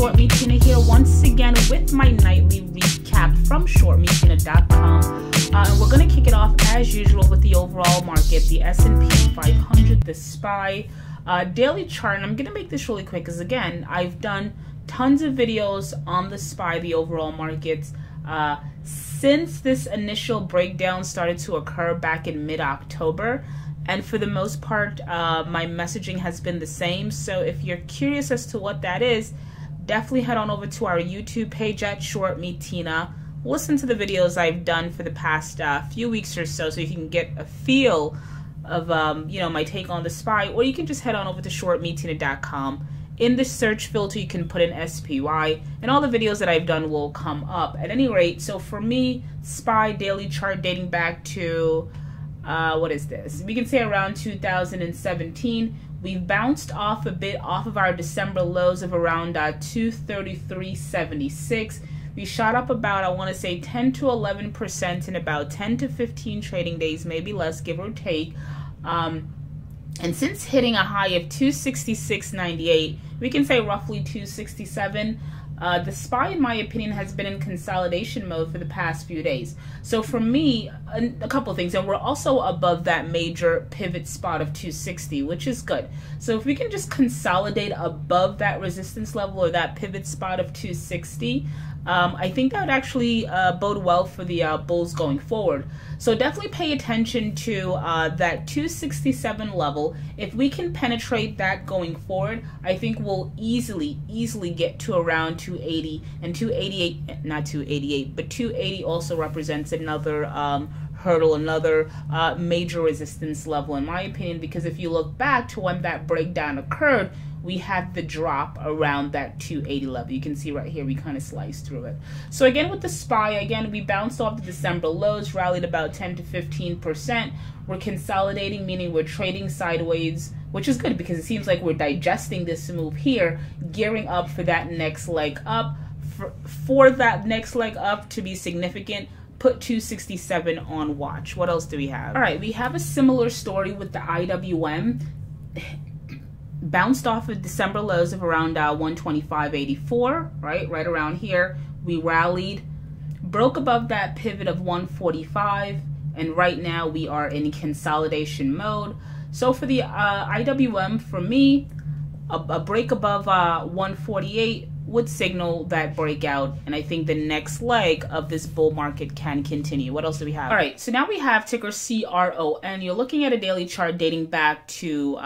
ShortMeTina here once again with my nightly recap from ShortMeTina.com. And we're going to kick it off as usual with the overall market, the S&P 500, the SPY daily chart. And I'm going to make this really quick because, again, I've done tons of videos on the SPY, the overall markets, since this initial breakdown started to occur back in mid-October. And for the most part, my messaging has been the same. So if you're curious as to what that is, definitely head on over to our YouTube page at ShortMeTina. Listen to the videos I've done for the past few weeks or so you can get a feel of my take on the SPY. Or you can just head on over to ShortMeTina.com. In the search filter, you can put in SPY, and all the videos that I've done will come up. At any rate, so for me, SPY daily chart dating back to what is this? We can say around 2017. We've bounced off a bit off of our December lows of around 233.76. We shot up about, I want to say, 10 to 11% in about 10 to 15 trading days, maybe less, give or take. And since hitting a high of 266.98, we can say roughly 267. The SPY, in my opinion, has been in consolidation mode for the past few days. So for me, a couple of things, and we're also above that major pivot spot of 260, which is good. So if we can just consolidate above that resistance level or that pivot spot of 260, I think that would actually bode well for the bulls going forward. So definitely pay attention to that 267 level. If we can penetrate that going forward, I think we'll easily get to around 280, and 288, not 288, but 280 also represents another hurdle, another major resistance level, in my opinion, because if you look back to when that breakdown occurred, we had the drop around that 280 level. You can see right here, we kind of sliced through it. So again, with the SPY, again, we bounced off the December lows, rallied about 10 to 15%. We're consolidating, meaning we're trading sideways, which is good because it seems like we're digesting this move here, gearing up for that next leg up. For that next leg up to be significant, put 267 on watch. What else do we have? All right, we have a similar story with the IWM. Bounced off of December lows of around 125.84, right around here. We rallied, broke above that pivot of 145, and right now we are in consolidation mode. So for the IWM, for me, a break above 148 would signal that breakout, and I think the next leg of this bull market can continue. What else do we have? All right, so now we have ticker CRON. You're looking at a daily chart dating back to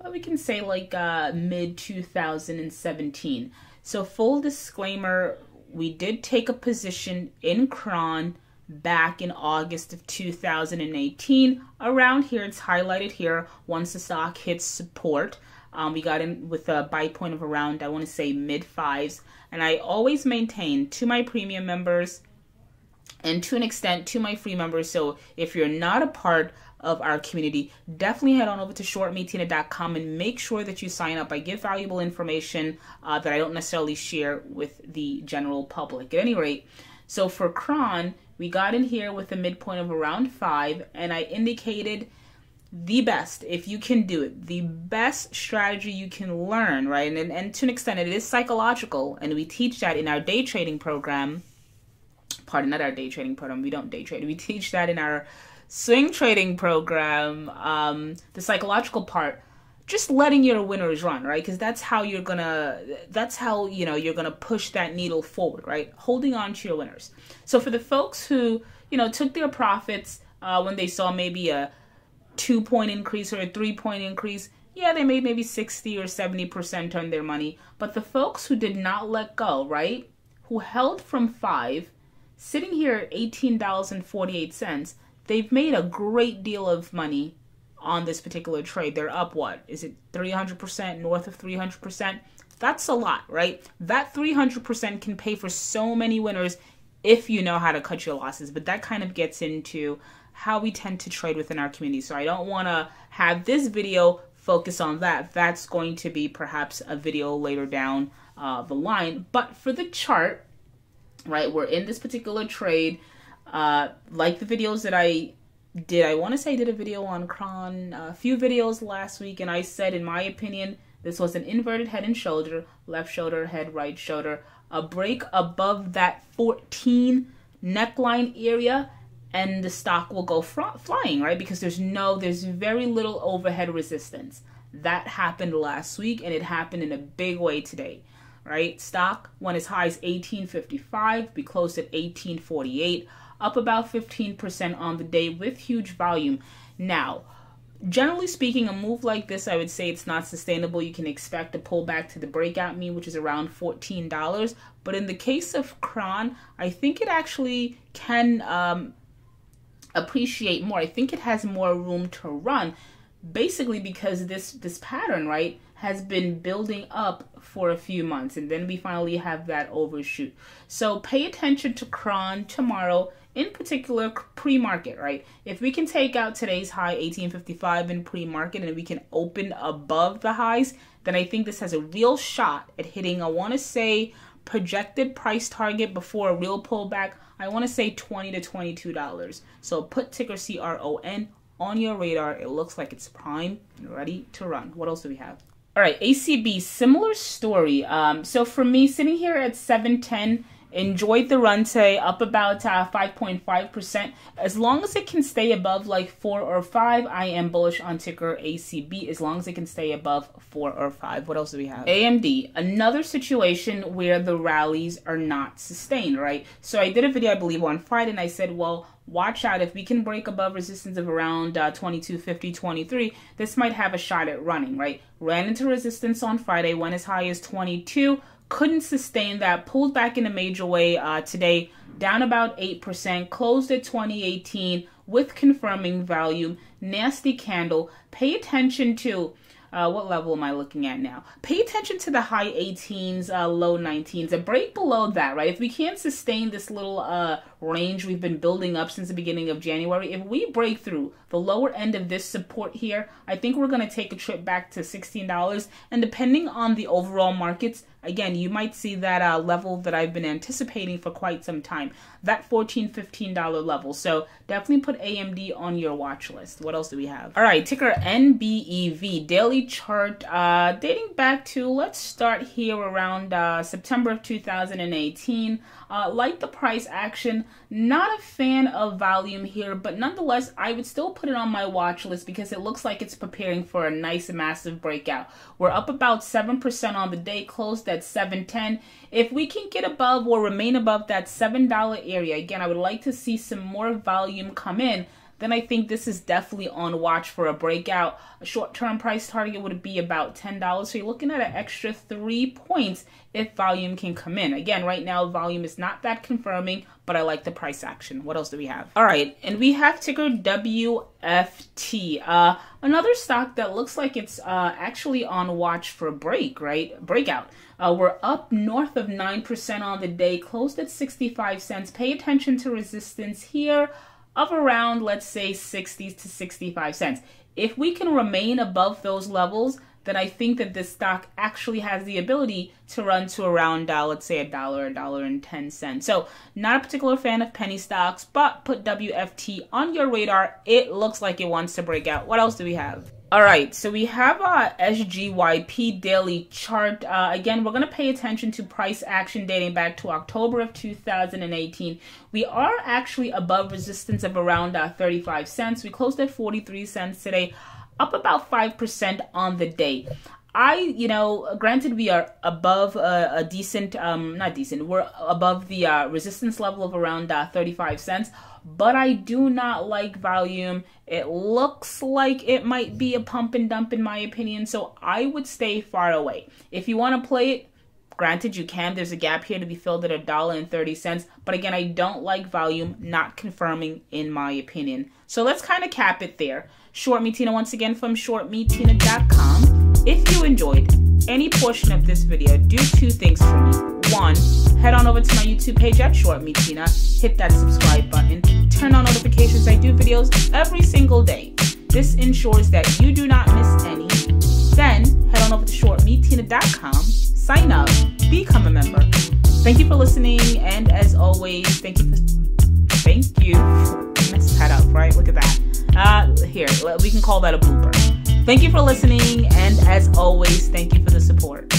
we can say like mid 2017. So full disclaimer, we did take a position in CRON back in August of 2018. Around here, it's highlighted here. Once the stock hits support, we got in with a buy point of around, I want to say, mid fives. And I always maintain to my premium members and to an extent to my free members. So if you're not a part of our community, definitely head on over to ShortMeTina.com and make sure that you sign up. I give valuable information that I don't necessarily share with the general public. At any rate, so for CRON, we got in here with a midpoint of around 5, and I indicated the best, if you can do it, the best strategy you can learn, right? And to an extent, it is psychological, and we teach that in our day trading program. Pardon, not our day trading program. We don't day trade. We teach that in our swing trading program, the psychological part, just letting your winners run, right? Because that's how you're gonna push that needle forward, right? Holding on to your winners. So for the folks who, took their profits when they saw maybe a 2-point increase or a 3-point increase, yeah, they made maybe 60 or 70% on their money. But the folks who did not let go, right? Who held from 5, sitting here at $18.48, they've made a great deal of money on this particular trade. They're up, what? Is it 300%, north of 300%? That's a lot, right? That 300% can pay for so many winners if you know how to cut your losses. But that kind of gets into how we tend to trade within our community. So I don't want to have this video focus on that. That's going to be perhaps a video later down the line. But for the chart, right, we're in this particular trade. Like the videos that I did, I want to say I did a video on CRON, a few videos last week, and I said, in my opinion, This was an inverted head and shoulder, left shoulder, head, right shoulder. A break above that 14 neckline area, and the stock will go flying, right? Because there's very little overhead resistance. That happened last week, and it happened in a big way today, right? Stock went as high as 1855. We closed at 1848, up about 15% on the day with huge volume. Now, generally speaking, a move like this, I would say it's not sustainable. You can expect a pullback to the breakout mean, which is around $14. But in the case of CRON, I think it actually can appreciate more. I think it has more room to run, basically because this pattern, right, has been building up for a few months, and then we finally have that overshoot. So pay attention to CRON tomorrow, in particular pre-market, right? If we can take out today's high 1855 in pre-market and we can open above the highs, then I think this has a real shot at hitting, I want to say, projected price target before a real pullback. I want to say $20 to $22. So put ticker CRON on your radar. It looks like it's prime and ready to run. What else do we have? All right, ACB, similar story. So for me, sitting here at 710, enjoyed the run today, up about 5.5%. As long as it can stay above like 4 or 5, I am bullish on ticker ACB, as long as it can stay above 4 or 5. What else do we have? AMD, another situation where the rallies are not sustained, right? So I did a video, I believe, on Friday, and I said, well, watch out. If we can break above resistance of around 22.50, 23, this might have a shot at running, right? Ran into resistance on Friday, went as high as 22, couldn't sustain that, pulled back in a major way today, down about 8%, closed at 2018 with confirming value, nasty candle. Pay attention to, what level am I looking at now? Pay attention to the high 18s, low 19s, a break below that, right? If we can't sustain this little range we've been building up since the beginning of January, if we break through the lower end of this support here, I think we're going to take a trip back to $16. And depending on the overall markets, again, you might see that level that I've been anticipating for quite some time, that $14, $15 level. So definitely put AMD on your watch list. What else do we have? All right, ticker NBEV, daily chart dating back to, let's start here around September of 2018. Like the price action, not a fan of volume here, but nonetheless, I would still put it on my watch list because it looks like it's preparing for a nice massive breakout. We're up about 7% on the day, closed at 710. If we can get above or remain above that $7 area, again, I would like to see some more volume come in, then I think this is definitely on watch for a breakout. A short-term price target would be about $10. So you're looking at an extra 3 points if volume can come in. Again, right now, volume is not that confirming, but I like the price action. What else do we have? All right, and we have ticker WFT. Another stock that looks like it's actually on watch for a breakout. We're up north of 9% on the day, closed at 65 cents. Pay attention to resistance here of around, let's say, 60 to 65 cents. If we can remain above those levels, then I think that this stock actually has the ability to run to around, let's say, $1.10. So not a particular fan of penny stocks, but put WFT on your radar. It looks like it wants to break out. What else do we have? All right, so we have a SGYP daily chart. Again, we're going to pay attention to price action dating back to October of 2018. We are actually above resistance of around 35 cents. We closed at 43 cents today, up about 5% on the day. Granted, we are above a decent, we're above the resistance level of around 35 cents. But I do not like volume. It looks like it might be a pump and dump in my opinion, so I would stay far away. If you want to play it, granted you can. There's a gap here to be filled at $1.30, but again, I don't like volume, not confirming in my opinion. So let's kind of cap it there. ShortMeTina once again from ShortMeTina.com. If you enjoyed any portion of this video, do 2 things for me. 1, head on over to my YouTube page at ShortMeTina, hit that subscribe button, turn on notifications. I do videos every single day. This ensures that you do not miss any. Then head on over to ShortMeTina.com, sign up, become a member. Thank you for listening, and as always, thank you. Messed that up, right? Look at that. Here, we can call that a blooper. Thank you for listening, and as always, thank you for the support.